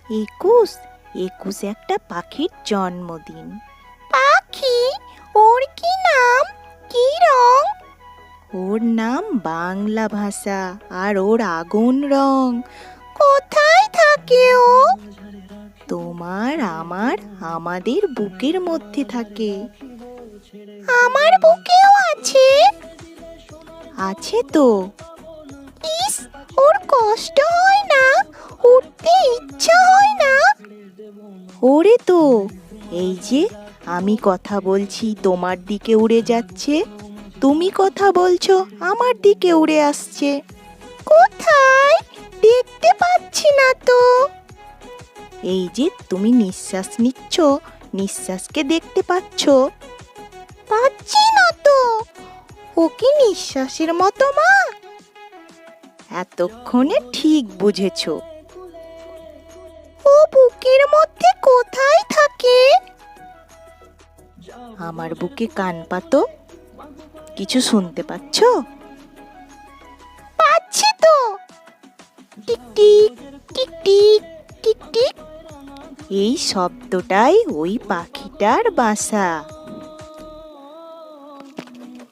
একুশ একুশ একটা পাখির জন্মদিন। পাখি? ওর কি নাম, কি রং? ওর নাম বাংলা ভাষা, আর ওর আগুন রং। কোথায় থাকে ও? তোমার, আমার, আমাদের বুকের মধ্যে থাকে। আমার বুকেও আছে? আছে তো। ইস, ওর কষ্ট হয় না? উঠতে ইচ্ছা হয় না? ওরে তো, এই যে আমি কথা বলছি তোমার দিকে উড়ে যাচ্ছে, তুমি কথা বলছো আমার দিকে উড়ে আসছে। কোথায়? দেখতে পাচ্ছি না তো। এই যে তুমি নিঃশ্বাস নিচ্ছ, নিঃশ্বাসকে দেখতে পাচ্ছ? পাচ্ছি না তো। ও কি নিঃশ্বাসের মতো মা? এতক্ষণে ঠিক বুঝেছো। ও বুকের মধ্যে কোথায় থাকে? আমার বুকে কান পাতো, কিছু শুনতে পাচ্ছ? পাচ্ছি তো। Tick tick tick tick tick tick. এই শব্দটাই ওই পাখিটার বাসা।